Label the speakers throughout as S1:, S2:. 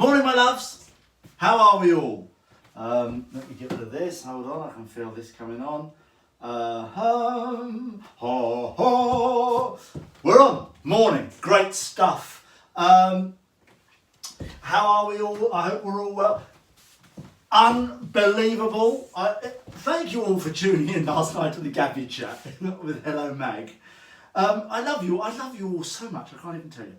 S1: Morning, my loves. How are we all? Let me get rid of this. Hold on, I can feel this coming on. We're on. Morning. Great stuff. How are we all? I hope we're all well. Unbelievable. Thank you all for tuning in last night to the Gabby chat with Hello Mag. I love you. I love you all so much. I can't even tell you.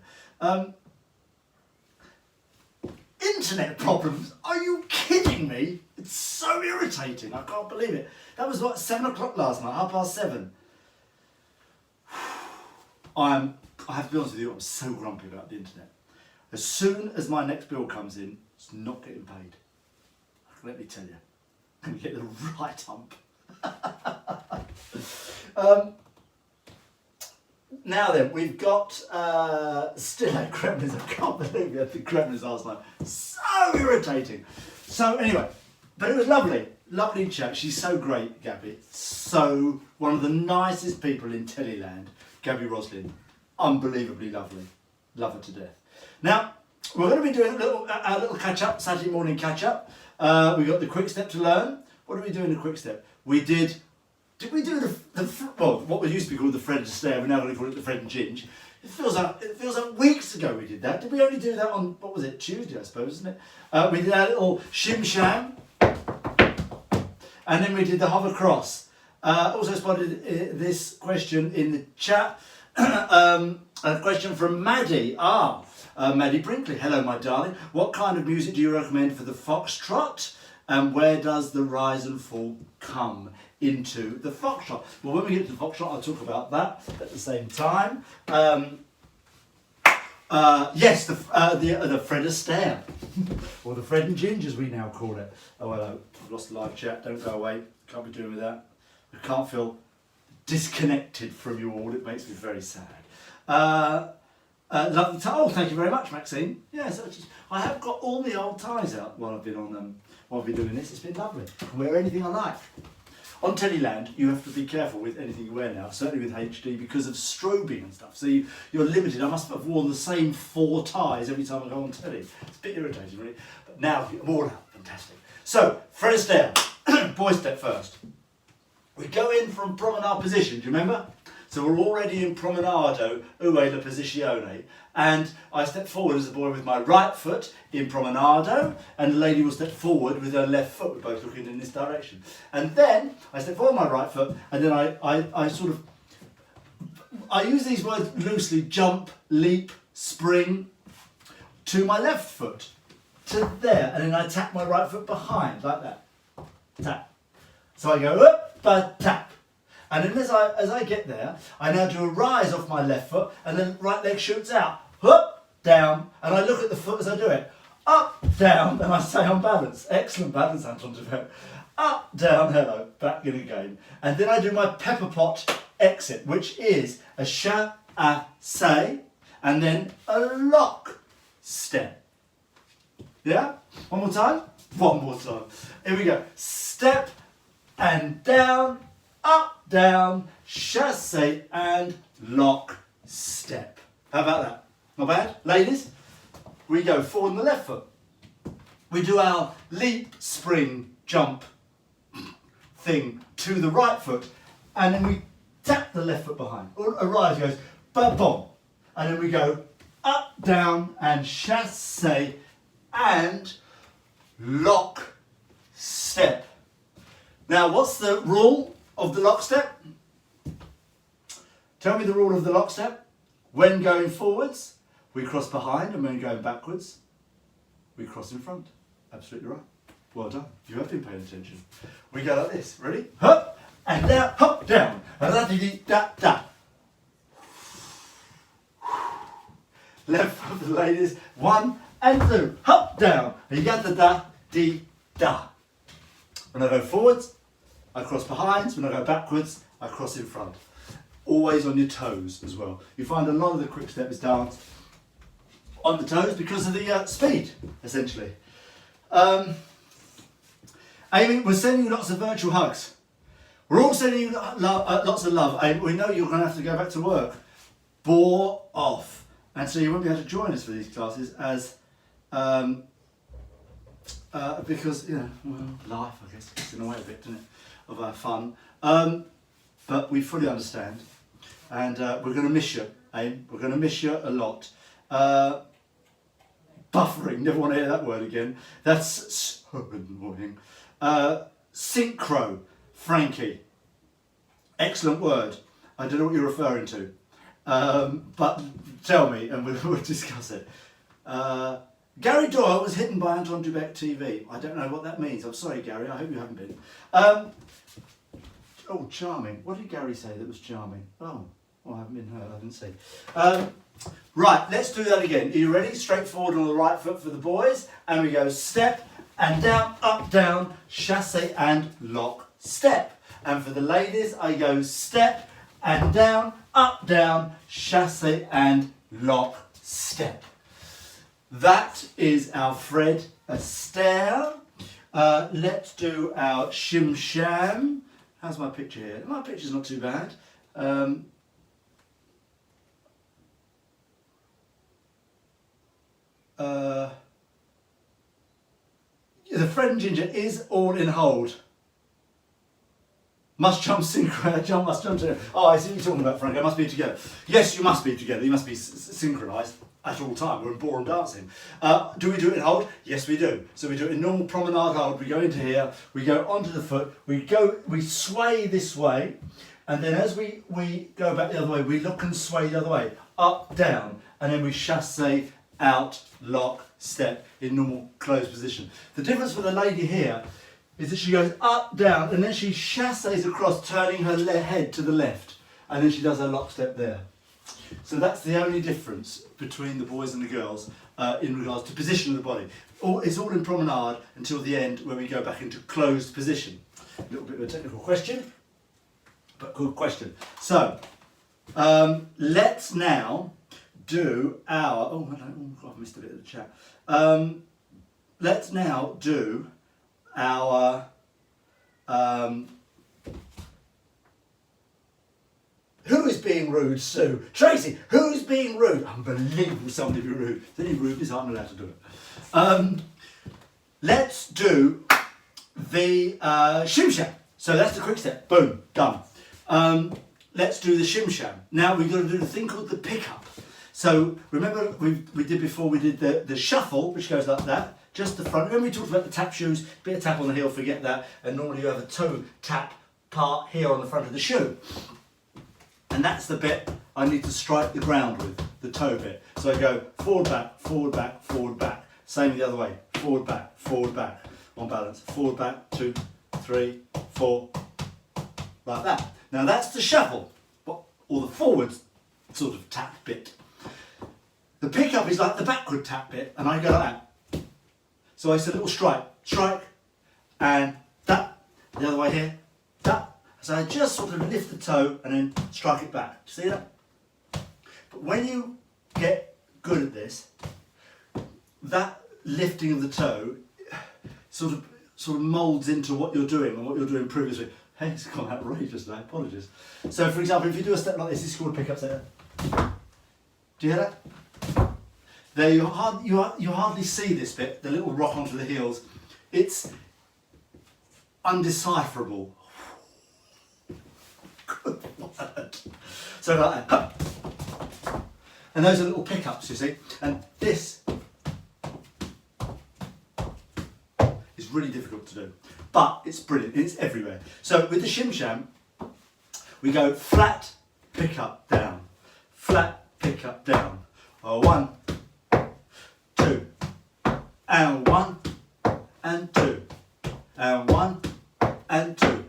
S1: Internet problems? Are you kidding me? It's so irritating. I can't believe it. That was what, 7 o'clock last night, 7:30. I have to be honest with you, I'm so grumpy about the internet. As soon as my next bill comes in, it's not getting paid. Let me tell you, I'm going to get the right hump. Now then, we've got still at Gremlins. I can't believe we had the Gremlins last night. So irritating. So anyway, but it was lovely. Lovely chat. She's so great, Gabby. So one of the nicest people in Tellyland, Gabby Roslin. Unbelievably lovely. Love her to death. Now, we're going to be doing a little catch-up, Saturday morning catch-up. We've got the Quickstep to learn. What did we do in the Quickstep? We did we do what used to be called the Fred Astaire, we're now going to call it the Fred and Ginge. It feels like weeks ago we did that. Did we only do that on, what was it, Tuesday I suppose, isn't it? We did our little Shim Sham, and then we did the hover cross. Also spotted this question in the chat, a question from Maddie. Maddie Brinkley. Hello my darling. What kind of music do you recommend for the Foxtrot? And where does the rise and fall come into the Foxtrot? Well, when we get to the Foxtrot, I'll talk about that at the same time. Yes, the Fred Astaire, or the Fred and Ginge as we now call it. Oh hello, I've lost the live chat. Don't go away. Can't be doing with that. I can't feel disconnected from you all. It makes me very sad. Lovely tie. Oh, thank you very much, Maxine. Yes, I have got all the old ties out while I've been on while I've been doing this. It's been lovely. I can wear anything I like. On Tellyland, you have to be careful with anything you wear now, certainly with HD, because of strobing and stuff. So you're limited. I must have worn the same 4 ties every time I go on telly. It's a bit irritating, really. But now I'm all out. Fantastic. So, Fred Astaire. Boy step first. We go in from promenade position, do you remember? So we're already in promenado, ue la posizione, and I step forward as a boy with my right foot in promenado, and the lady will step forward with her left foot. We're both looking in this direction. And then I step forward with my right foot, and then I use these words loosely: jump, leap, spring, to my left foot, to there, and then I tap my right foot behind, like that. Tap. So I go up, but tap. And then as I get there, I now do a rise off my left foot, and then right leg shoots out, up, down, and I look at the foot as I do it. Up, down, and I stay on balance. Excellent balance, Anton. Up, down, hello, back in again. And then I do my pepper pot exit, which is a chassé, and then a lock step. Yeah? One more time? One more time. Here we go. Step and down, up, down, chassé, and lock step. How about that? Not bad? Ladies, we go forward on the left foot. We do our leap, spring, jump thing to the right foot, and then we tap the left foot behind. A rise goes, ba-bom. And then we go up, down, and chassé, and lock step. Now, what's the rule of the lock step? Tell me the rule of the lock step. When going forwards, we cross behind, and when going backwards, we cross in front. Absolutely right. Well done. You have been paying attention. We go like this. Ready? Hop and down, hop down. Da-da-da-da. Left foot for the ladies. 1 and 2. Hop down. You got the da-dee-da. When I go forwards, I cross behind. When I go backwards, I cross in front. Always on your toes as well. You find a lot of the quick step is dance on the toes because of the speed, essentially. Amy, we're sending you lots of virtual hugs. We're all sending you lots of love. Amy, we know you're going to have to go back to work. Bore off. And so you won't be able to join us for these classes as because, you know, well, life, I guess, gets in the way a bit, doesn't it, of our fun. But we fully understand, and we're going to miss you, Aim. We're going to miss you a lot. Buffering, never want to hear that word again. That's so annoying. Synchro, Frankie. Excellent word. I don't know what you're referring to, but tell me and we'll discuss it. Gary Doyle was hidden by Anton Beke TV. I don't know what that means. I'm sorry, Gary. I hope you haven't been. Oh, charming. What did Gary say that was charming? Oh, well, I haven't been heard. I didn't see. Right, let's do that again. Are you ready? Straight forward on the right foot for the boys. And we go step and down, up, down, chasse and lock, step. And for the ladies, I go step and down, up, down, chasse and lock, step. That is our Fred Astaire. Let's do our Shim Sham. How's my picture here? My picture's not too bad. The Fred and Ginger is all in hold. Must jump synchro, jump must jump together. Oh, I see what you're talking about, Frank. I must be together. Yes, you must be together. You must be synchronised at all time. We're in ballroom dancing. Do we do it in hold? Yes, we do. So we do it in normal promenade hold. We go into here. We go onto the foot. We sway this way, and then as we go back the other way, we look and sway the other way, up, down, and then we chasse out, lock, step in normal closed position. The difference for the lady here is that she goes up, down, and then she chasses across, turning her head to the left, and then she does her lock step there. So that's the only difference between the boys and the girls in regards to position of the body. It's all in promenade until the end where we go back into closed position. A little bit of a technical question, but good question. So let's now do our, oh, I missed a bit of the chat. Let's now do our who is being rude, Sue? Tracy, who's being rude? Unbelievable somebody be rude. If any rudeness, I'm allowed to do it. Let's do the Shim Sham. So that's the Quickstep. Boom, done. Let's do the Shim Sham. Now we've got to do the thing called the pickup. So remember we did before, we did the shuffle, which goes like that. Just the front. Remember we talked about the tap shoes, bit of tap on the heel, forget that. And normally you have a toe tap part here on the front of the shoe. And that's the bit I need to strike the ground with, the toe bit. So I go forward, back, forward, back, forward, back. Same the other way, forward, back, on balance. Forward, back, 2, 3, 4, like that. Now that's the shuffle, or the forward sort of tap bit. The pickup is like the backward tap bit, and I go like that. So it's a little strike, and that, the other way here, that. So I just sort of lift the toe and then strike it back. See that? But when you get good at this, that lifting of the toe sort of moulds into what you're doing and what you're doing previously. Hey, it's gone outrageous now, apologies. So for example, if you do a step like this, it's called a pickup step. Do you hear that? There you hardly see this bit, the little rock onto the heels. It's undecipherable. Good word. So like that. And those are little pickups, you see. And this is really difficult to do. But it's brilliant, it's everywhere. So with the Shim Sham, we go flat, pick up, down. Flat, pick up, down. 1, 2, and 1, and 2, and 1, and 2,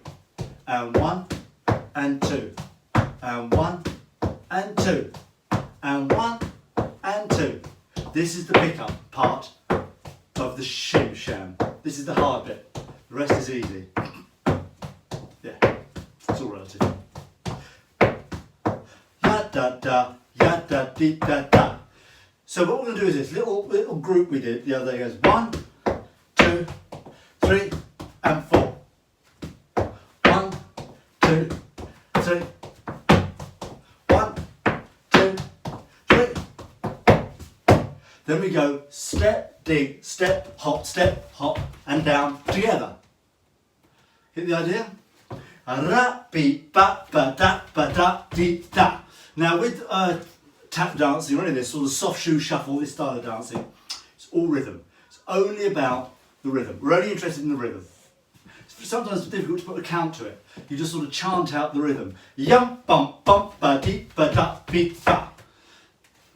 S1: and 1, and 2, and 1, and 2, and 1, and 2. This is the pickup part of the Shim Sham. This is the hard bit. The rest is easy. Yeah, it's all relative. Ya da da, ya da dee da da. So what we're going to do is this little group we did the other day goes 1, 2, 3, and 4. 1, 2, 3. 1, 2, 3. Then we go step dee, step, hop, and down together. Get the idea? Ra, be, ba, da, dee, da. Now with tap dancing, or any of this sort of soft shoe shuffle, this style of dancing, it's all rhythm. It's only about the rhythm. We're only interested in the rhythm. Sometimes it's difficult to put a count to it. You just sort of chant out the rhythm. Yum, bum, ba, dee, ba, da, be, ba.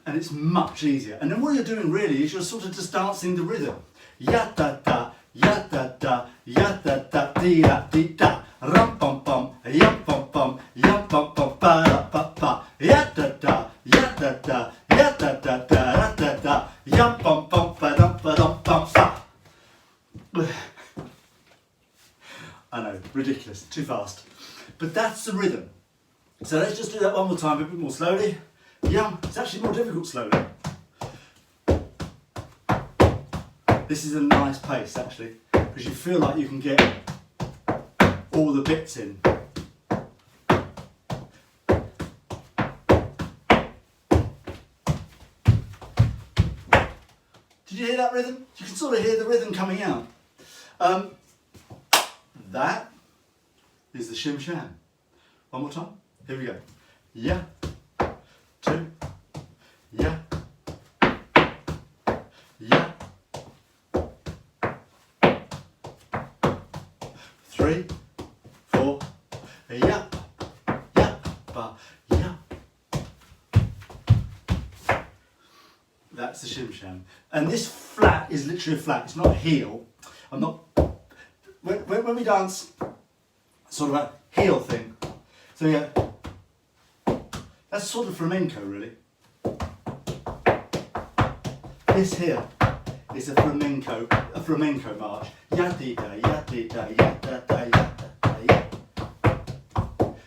S1: And it's much easier. And then what you're doing really is you're sort of just dancing the rhythm. Ya da da, ya da da, ya da da, dee da, dee da. Rum bum bum, yum bum bum, yum bum bum, ba da ba ba. Ya da da, ya da da, ya da da da da da, yum bum bum, ba dum ba dum bum ba. I know, ridiculous, too fast. But that's the rhythm. So let's just do that one more time, a bit more slowly. Yum, it's actually more difficult slowly. This is a nice pace actually, because you feel like you can get all the bits in. Did you hear that rhythm? You can sort of hear the rhythm coming out. That is the Shim Sham. One more time. Here we go. Yeah. 2. Yeah. Yeah. 3, 4. Yeah. Yeah. Ba. Yeah. That's the Shim Sham. And this flat is literally a flat. It's not a heel. I'm not. When we dance, sort of a heel thing. So yeah, that's sort of flamenco really. This here is a flamenco march. Ya dee da, ya dee da, ya da da, ya da da, ya.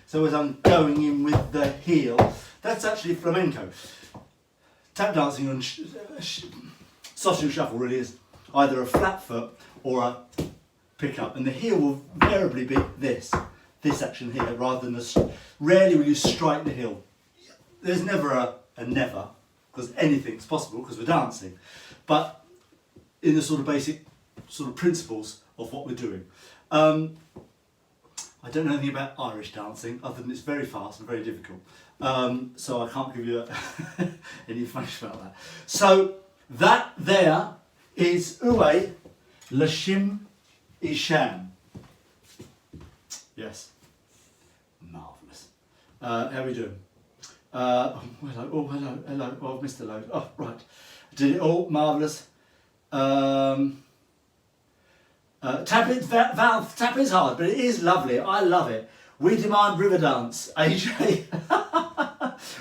S1: So as I'm going in with the heel, that's actually flamenco. Tap dancing on soft shoe shuffle really is either a flat foot or a pick up, and the heel will invariably be this action here, rather than rarely will you strike the heel. There's never a never, because anything's possible because we're dancing, but in the sort of basic sort of principles of what we're doing. I don't know anything about Irish dancing other than it's very fast and very difficult, so I can't give you any information about that. So that there is Uwe le Shim Sham. Yes, marvellous. How are we doing? Hello, hello. Oh, I've missed a load. Oh, right. Did it all, marvellous. Tap is hard, but it is lovely. I love it. We demand river dance, AJ.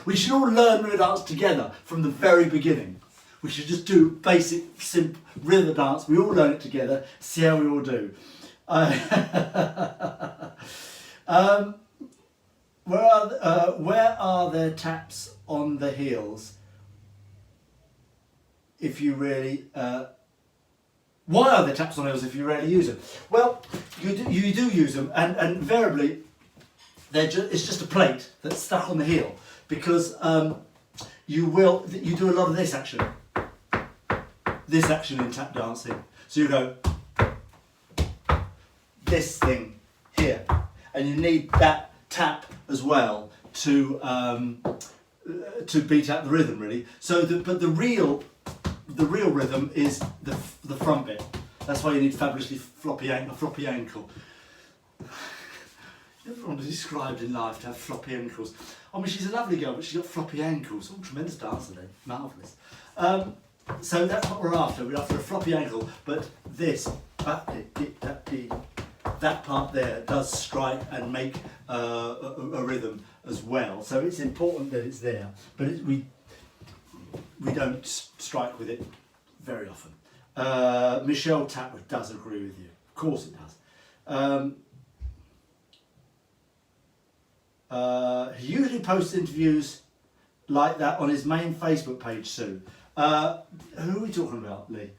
S1: We should all learn river dance together from the very beginning. We should just do basic, simple river dance. We all learn it together. See how we all do. Where are there taps on the heels? If you really, why are there taps on the heels if you rarely use them? Well, you do use them, and invariably, it's just a plate that's stuck on the heel, because you do a lot of this action in tap dancing. So you go this thing here, and you need that tap as well to beat out the rhythm really. So but the real rhythm is the front bit. That's why you need fabulously floppy ankle. Everyone is described in life to have floppy ankles. I mean, she's a lovely girl, but she's got floppy ankles. Oh, tremendous dancer then, marvellous. So that's what we're after. We're after a floppy ankle, but this, that part there does strike and make a rhythm as well. So it's important that it's there, but we don't strike with it very often. Michelle Tapper does agree with you. Of course it does. He usually posts interviews like that on his main Facebook page, Sue. Who are we talking about, Lee?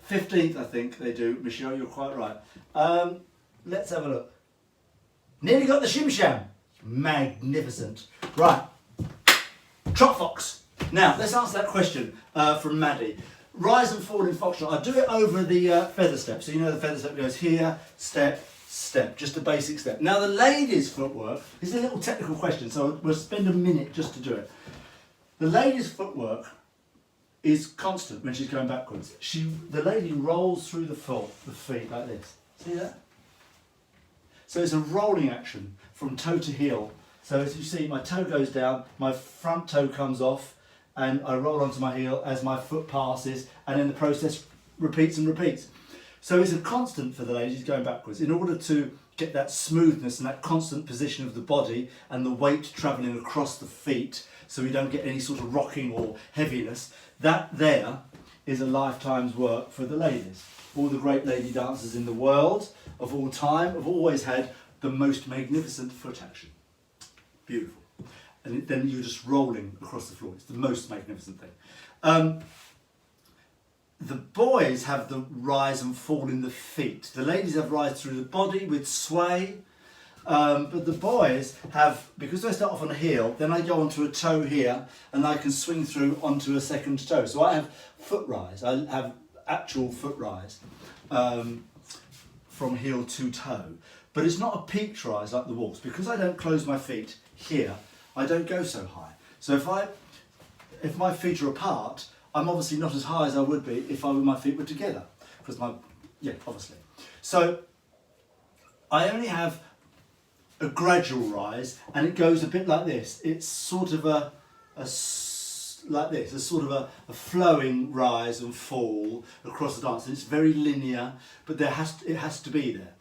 S1: 15th, I think they do. Michelle, you're quite right. Let's have a look. Nearly got the Shim Sham. Magnificent. Right. Trot Fox. Now, let's answer that question from Maddie. Rise and fall in Foxtrot. I do it over the feather step. So you know the feather step goes here, step, step, just a basic step. Now the ladies' footwork, this is a little technical question, so we'll spend a minute just to do it. The lady's footwork is constant when she's going backwards. The lady rolls through the feet like this. See that? So it's a rolling action from toe to heel. So as you see, my toe goes down, my front toe comes off, and I roll onto my heel as my foot passes, and then the process repeats and repeats. So it's a constant for the ladies going backwards. In order to get that smoothness and that constant position of the body and the weight travelling across the feet, so we don't get any sort of rocking or heaviness, that there is a lifetime's work for the ladies. All the great lady dancers in the world of all time have always had the most magnificent foot action. Beautiful. And then you're just rolling across the floor. It's the most magnificent thing. The boys have the rise and fall in the feet. The ladies have rise through the body with sway. But the boys have, because I start off on a heel, then I go onto a toe here and I can swing through onto a second toe. So I have foot rise. I have actual foot rise from heel to toe. But it's not a peaked rise like the waltz. Because I don't close my feet here, I don't go so high. So if my feet are apart, I'm obviously not as high as I would be if my feet were together. Because obviously. So I only have a gradual rise, and it goes a bit like this. It's sort of like this, a sort of a flowing rise and fall across the dance. And it's very linear, but it has to be there.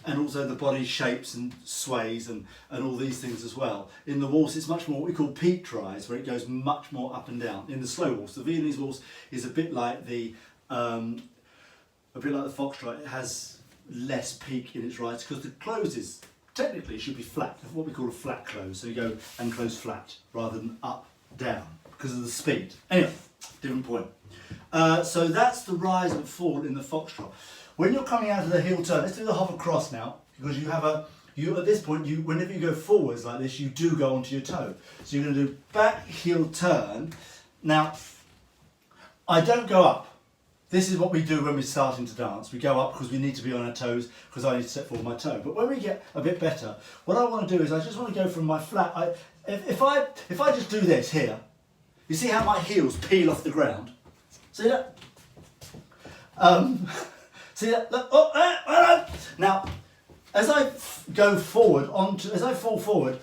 S1: And also the body shapes and sways and all these things as well. In the waltz, it's much more what we call peaked rise, where it goes much more up and down. In the slow waltz, the Viennese waltz is a bit like the Foxtrot. It has less peak in its rise because the closes technically should be flat, what we call a flat close. So you go and close flat rather than up, down because of the speed. Anyway, different point. So that's the rise and fall in the Foxtrot. When you're coming out of the heel turn, let's do the hover cross now, because at this point, whenever you go forwards like this, you do go onto your toe. So you're going to do back heel turn. Now, I don't go up. This is what we do when we're starting to dance. We go up because we need to be on our toes, because I need to step forward my toe. But when we get a bit better, what I want to do is I just want to go from my flat. If I just do this here, you see how my heels peel off the ground? See that? See that? Look, now, as I fall forward,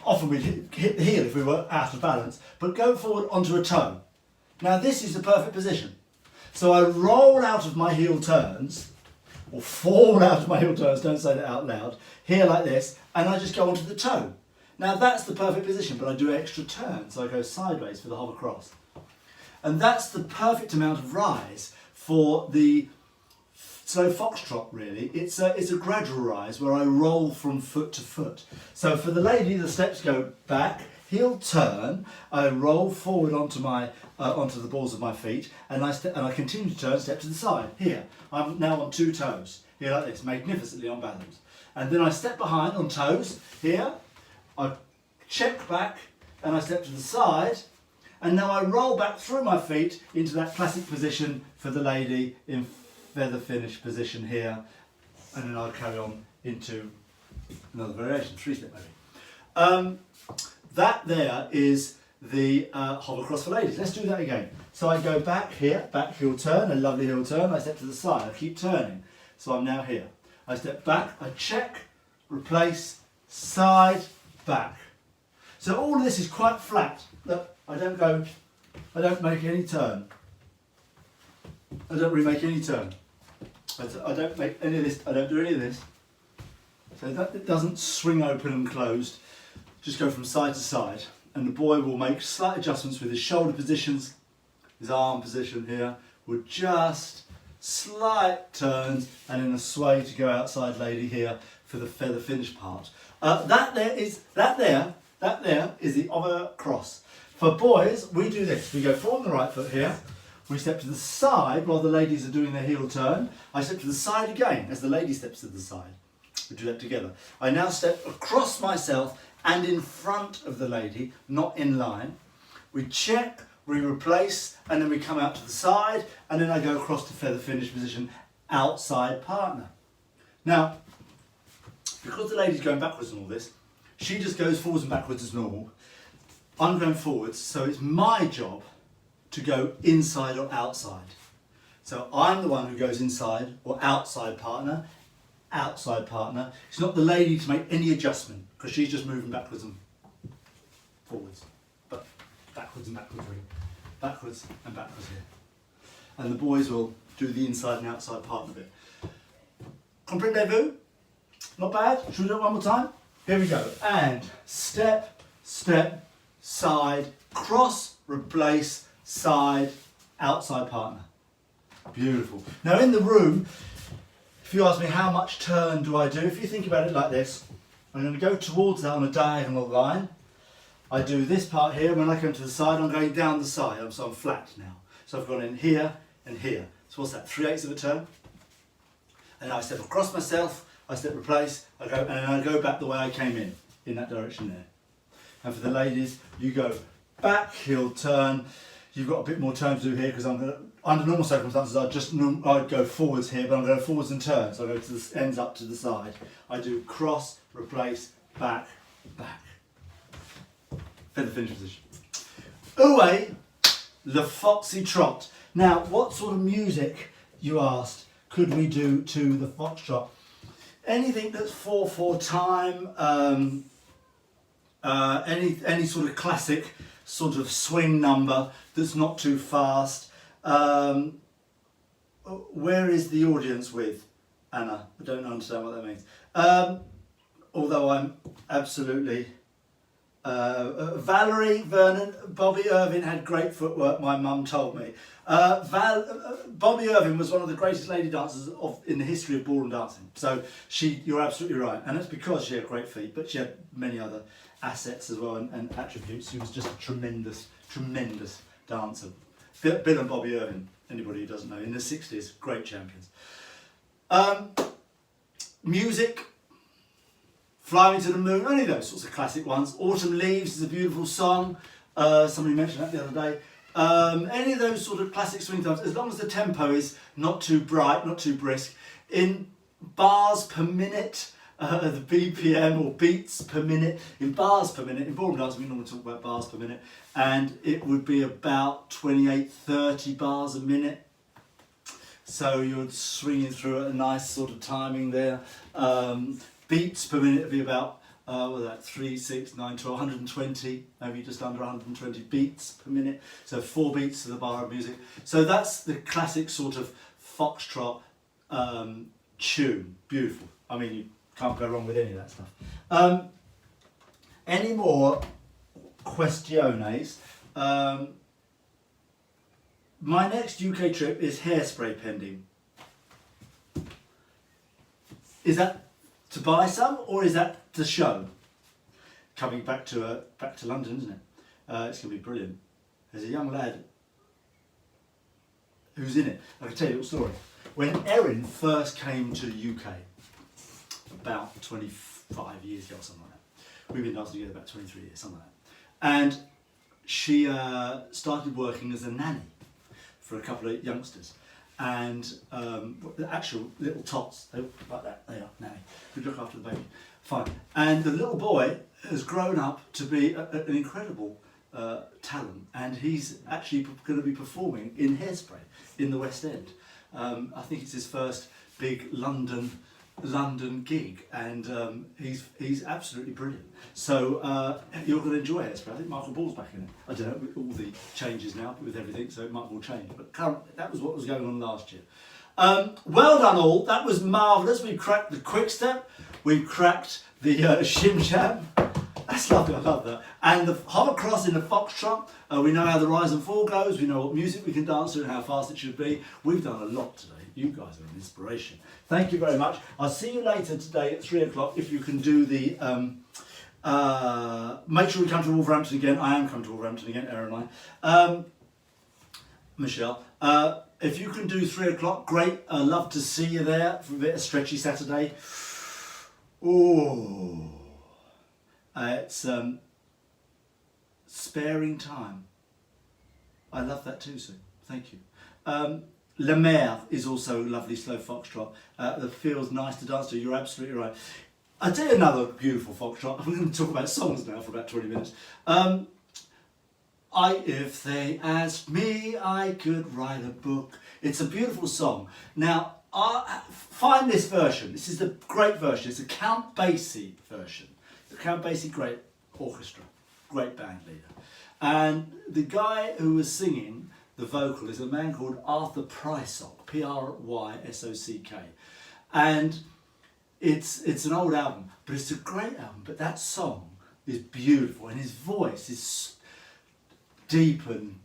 S1: often we'd hit the heel if we were out of balance, but go forward onto a toe. Now this is the perfect position. So I roll out of my heel turns, or fall out of my heel turns, don't say that out loud, here like this, and I just go onto the toe. Now that's the perfect position, but I do extra turns, so I go sideways for the hover cross. And that's the perfect amount of rise for the slow Foxtrot, really. It's a gradual rise where I roll from foot to foot. So for the lady, the steps go back, heel turn, I roll forward onto the balls of my feet, and I continue to turn, step to the side. Here, I'm now on two toes, here like this, magnificently on balance. And then I step behind on toes, here, I check back, and I step to the side, and now I roll back through my feet into that classic position for the lady in feather finish position here, and then I'll carry on into another variation, three-step maybe. That there is the hover cross for ladies. Let's do that again. So I go back here, back heel turn, a lovely heel turn, I step to the side, I keep turning. So I'm now here. I step back, I check, replace, side, back. So all of this is quite flat. Look, I don't make any turn. I don't really make any turn. I don't make any of this, I don't do any of this. So that it doesn't swing open and closed. Just go from side to side. And the boy will make slight adjustments with his shoulder positions, his arm position here, with just slight turns and then a sway to go outside lady here for the feather finish part. That there is the hover cross. For boys, we do this. We go forward on the right foot here. We step to the side while the ladies are doing their heel turn. I step to the side again as the lady steps to the side. We do that together. I now step across myself and in front of the lady, not in line. We check, we replace, and then we come out to the side, and then I go across to feather finish position, outside partner. Now, because the lady's going backwards and all this, she just goes forwards and backwards as normal. I'm going forwards, so it's my job to go inside or outside. So I'm the one who goes inside or outside partner. It's not the lady to make any adjustment, because she's just moving backwards and forwards. But backwards and backwards really. Backwards and backwards here. And the boys will do the inside and outside partner bit. Comprenez-vous? Not bad? Should we do it one more time? Here we go. And step, step, side, cross, replace, side, outside partner. Beautiful. Now in the room, if you ask me how much turn do I do, if you think about it like this, I'm going to go towards that on a diagonal line. I do this part here, when I come to the side, I'm going down the side, so I'm flat now. So I've gone in here and here. So what's that, 3/8 of a turn? And I step across myself, I step replace, I go, and then I go back the way I came in that direction there. And for the ladies, you go back, heel turn. You've got a bit more turn to do here, because I'm going to, under normal circumstances, I'd go forwards here, but I'm going forwards and turn. So I go to the ends up to the side. I do cross, replace, back, back. Feather finish position. Away, the Foxtrot. Now, what sort of music, you asked, could we do to the Foxtrot? Anything that's 4/4 time, any sort of classic sort of swing number that's not too fast. Where is the audience with? Anna, I don't understand what that means. Although I'm absolutely... Valerie, Vernon, Bobby Irving had great footwork, my mum told me. Bobby Irving was one of the greatest lady dancers in the history of ballroom dancing. So you're absolutely right. And that's because she had great feet, but she had many other assets as well and attributes. She was just a tremendous, tremendous dancer. Bill and Bobby Irving, anybody who doesn't know, in the 60s, great champions. Music. Fly Me to the Moon, only those sorts of classic ones. Autumn Leaves is a beautiful song. Somebody mentioned that the other day. Any of those sort of classic swing times, as long as the tempo is not too bright, not too brisk. In bars per minute, the BPM or beats per minute, in bars per minute, in ballroom dance we normally talk about bars per minute, and it would be about 28-30 bars a minute. So you're swinging through at a nice sort of timing there. Beats per minute would be about 3, 6, 9, 12, 120, maybe just under 120 beats per minute. So 4 beats to the bar of music. So that's the classic sort of Foxtrot tune. Beautiful. I mean, you can't go wrong with any of that stuff. Any more questiones? My next UK trip is Hairspray pending. Is that to buy some, or is that to show? Coming back to London, isn't it? It's going to be brilliant. There's a young lad who's in it. I can tell you a little story. When Erin first came to the UK, about 25 years ago or something like that, we've been dancing together about 23 years, something like that, and she started working as a nanny for a couple of youngsters. And the actual little tots, they look like that, they are nanny, who look after the baby. Fine. And the little boy has grown up to be an incredible talent, and he's actually going to be performing in Hairspray in the West End. I think it's his first big London gig, and he's absolutely brilliant. So you're going to enjoy Hairspray. I think Michael Ball's back in it. I don't know, with all the changes now with everything, so it might all change. But that was what was going on last year. Well done all. That was marvellous. We cracked the Quickstep. We cracked the Shim Sham. That's lovely, I love that. And the hovercross in the Foxtrot. We know how the rise and fall goes. We know what music we can dance to and how fast it should be. We've done a lot today. You guys are an inspiration. Thank you very much. I'll see you later today at 3 o'clock if you can do the... make sure we come to Wolverhampton again. I am coming to Wolverhampton again, Erin and I. Michelle. If you can do 3 o'clock, great. I'd love to see you there for a bit of stretchy Saturday. Ooh. It's Sparing Time. I love that too, Sue. Thank you. La Mer is also a lovely slow foxtrot that feels nice to dance to. You're absolutely right. I'll tell you another beautiful foxtrot. We're going to talk about songs now for about 20 minutes. If they asked me, I could write a book. It's a beautiful song. Now, find this version. This is the great version. It's a Count Basie version. The Count Basie, great orchestra, great band leader. And the guy who was singing the vocal is a man called Arthur Prysock, Prysock. And it's an old album, but it's a great album. But that song is beautiful, and his voice is deep and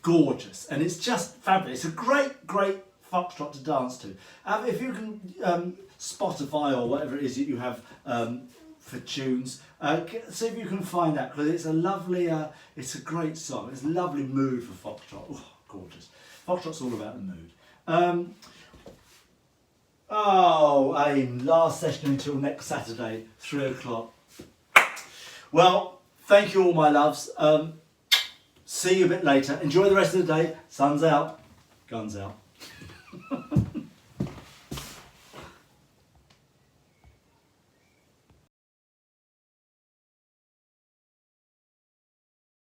S1: gorgeous, and it's just fabulous. It's a great foxtrot to dance to. If you can Spotify or whatever it is that you have for tunes, see if you can find that, because it's a lovely, it's a great song. It's a lovely mood for foxtrot. Oh, gorgeous. Foxtrot's all about the mood. AIM, last session until next Saturday, 3 o'clock. Well, thank you all, my loves. See you a bit later. Enjoy the rest of the day. Sun's out, guns out.